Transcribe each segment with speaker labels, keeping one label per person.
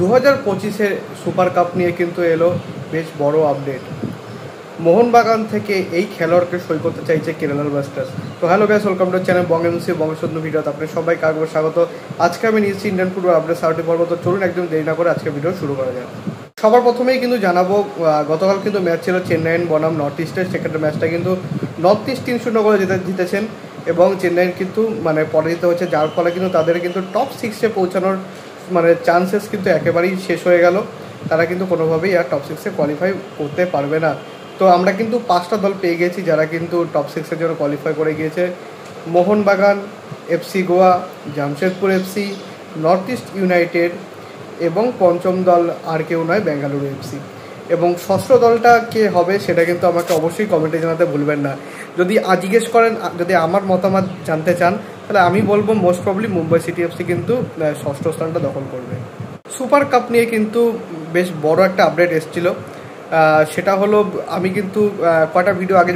Speaker 1: 2025-এর super cup নিয়ে কিন্তু এলো বেশ বড় আপডেট। মোহনবাগান থেকে এই খেলোয়াড়কে সই করতে চাইছে কেরালা ব্লাস্টার্স। তো hello guys, welcome to channel বঙ্গেমসি বঙ্গসুন্দর ভিডিওতে আপনাদের সবাই কাগজ স্বাগত। আজকে আমি নিয়েছি ইন্ডিয়ান ফুটবল আপডেট সার্টি পর্ব। তো চলুন একদম দেরি না করে আজকে ভিডিও শুরু করা যায়। সবার প্রথমেই কিন্তু জানাবো, গতকাল কিন্তু ম্যাচ ছিল চেন্নাইন বনাম নর্থ ইস্টের। সেক্ষেত্রে ম্যাচটা কিন্তু নর্থ ইস্ট 3-0 করে জিতেছেন এবং চেন্নাইন কিন্তু পরাজিত হচ্ছে, যার ফলে কিন্তু তাদের কিন্তু টপ 6-এ পৌঁছানোর চান্সেস কিন্তু একেবারেই শেষ হয়ে গেল। তারা কিন্তু কোনোভাবেই আর টপ 6-এ কোয়ালিফাই করতে পারবে না। তো আমরা কিন্তু 5টা দল পেয়ে গেছি যারা কিন্তু টপ 6-এর জন্য কোয়ালিফাই করে গিয়েছে। Mohun Bagan, FC Goa, Jamshedpur FC, north east United এবং পঞ্চম দল আর কেউ নয়, বেঙ্গালুরু এফসি। এবং ষষ্ঠ দলটা কে হবে সেটা কিন্তু আমাকে অবশ্যই কমেন্টে জানাতে ভুলবেন না। যদি জিজ্ঞেস করেন, যদি আমার মতামত জানতে চান, তাহলে আমি বলবো most probably Mumbai city FC কিন্তু ষষ্ঠ স্থানটা দখল করবে। সুপার কাপ নিয়ে কিন্তু বেশ বড় একটা আপডেট এসেছিলো। সেটা হলো, আমি কিন্তু কয়টা ভিডিও আগে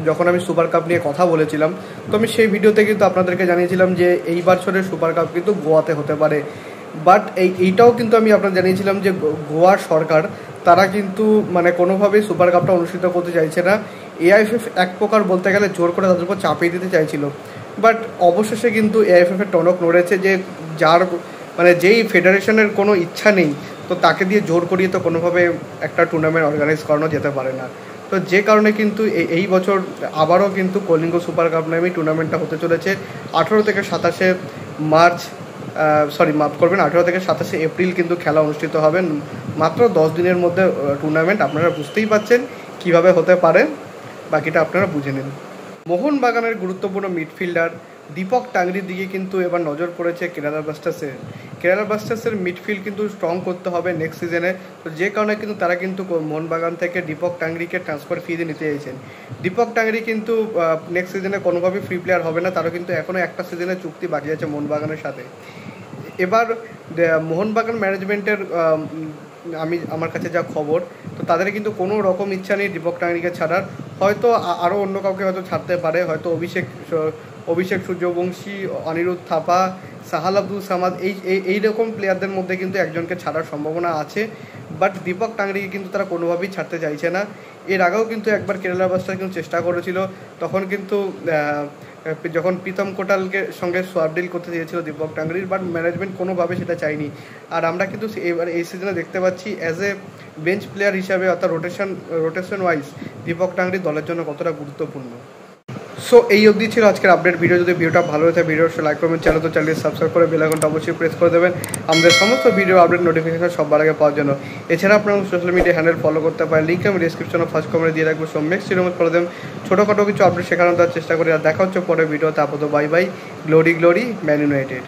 Speaker 1: যখন আমি সুপার কাপ নিয়ে কথা বলেছিলাম, তো আমি সেই ভিডিওতে কিন্তু আপনাদেরকে জানিয়েছিলাম যে এই বছরের সুপার কাপ কিন্তু গোয়াতে হতে পারে। বাট এইটাও কিন্তু আমি আপনাদের জানিয়েছিলাম যে গোয়ার সরকার তারা কিন্তু কোনোভাবেই সুপার কাপটা অনুষ্ঠিত করতে চাইছে না। এআইএফএফ এক প্রকার বলতে গেলে জোর করে তাদের উপর চাপিয়ে দিতে চাইছিল। বাট অবশেষে কিন্তু এআইএফএফের টনক নড়েছে যে যার যেই ফেডারেশনের কোনো ইচ্ছা নেই, তো তাকে দিয়ে জোর করিয়ে তো কোনোভাবে একটা টুর্নামেন্ট অর্গানাইজ করানো যেতে পারে না। তো যে কারণে কিন্তু এই বছর আবারও কিন্তু কলিঙ্গ সুপার কাপ নামে টুর্নামেন্টটা হতে চলেছে 18 থেকে 27 মার্চ, মাফ করবেন, 18 থেকে 27 এপ্রিল কিন্তু খেলা অনুষ্ঠিত হবে। মাত্র 10 দিনের মধ্যে টুর্নামেন্ট, আপনারা বুঝতেই পাচ্ছেন কিভাবে হতে পারে, বাকিটা আপনারা বুঝে নিন। মোহনবাগানের গুরুত্বপূর্ণ মিডফিল্ডার দীপক টাংরির দিকে কিন্তু এবার নজর পড়েছে কেরালা ব্লাস্টার্সের মিডফিল্ড কিন্তু স্ট্রং করতে হবে নেক্সট সিজনে। তো যে কারণে কিন্তু তারা কিন্তু মোহনবাগান থেকে দীপক টাংরিকে ট্রান্সফার ফি দিয়ে নিতে চাইছেন। দীপক টাংরি কিন্তু নেক্সট সিজনে কোনোভাবেই ফ্রি প্লেয়ার হবে না, তারও কিন্তু এখনও একটা সিজনের চুক্তি বাকি আছে মোহনবাগানের সাথে। এবার মোহনবাগান ম্যানেজমেন্টের আমার কাছে যা খবর, তো তাদের কিন্তু কোনো রকম ইচ্ছা নেই দীপক টাংরিকে ছাড়ার। হয়তো আরও অন্য কাউকে হয়তো ছাড়তে পারে, হয়তো অভিষেক সূর্যবংশী, অনিরুদ্ধ থাপা, সাহাল আব্দুল সামাদ, এইরকম প্লেয়ারদের মধ্যে কিন্তু একজনকে ছাড়ার সম্ভাবনা আছে। বাট দীপক টাংরিকে কিন্তু তারা কোনোভাবেই ছাড়তে চাইছে না। এর আগেও কিন্তু একবার কেরালা ব্লাস্টার্স কিন্তু চেষ্টা করেছিল, তখন কিন্তু যখন প্রীতম কোটালকে সঙ্গে সোয়াপ ডিল করতে চেয়েছিল দীপক টাংরির, বাট ম্যানেজমেন্ট কোনোভাবে সেটা চায়নি। আর আমরা কিন্তু এবার এই সিজনে দেখতে পাচ্ছি অ্যাজ এ বেঞ্চ প্লেয়ার হিসাবে, অর্থাৎ রোটেশন ওয়াইজ দীপক টাংরি দলের জন্য কতটা গুরুত্বপূর্ণ। সো এই অবধি ছিল আজকের আপডেট ভিডিও। যদি ভিডিওটা ভালো হয়ে থাকে ভিডিওটা লাইক করবেন, চ্যানেল সাবস্ক্রাইব করে বেল আইকনটা অবশ্যই প্রেস করে দেবেন আমাদের সমস্ত ভিডিও আপডেট নোটিফিকেশন সবার আগে পাওয়ার জন্য। এছাড়া আপনারা সোশ্যাল মিডিয়া হ্যান্ডেল ফলো করতে পারেন, লিঙ্ক আমি ডিসক্রিপশনে ফার্স্ট কমেন্টে দিয়ে রাখবো। সো নেক্সট ভিডিও করে দেবেন, ছোটোখাটো কিছু আপডেট শেখানোর তার চেষ্টা করি। আর দেখা হচ্ছে পরে ভিডিওতে। আপাতত bye bye, glory man United.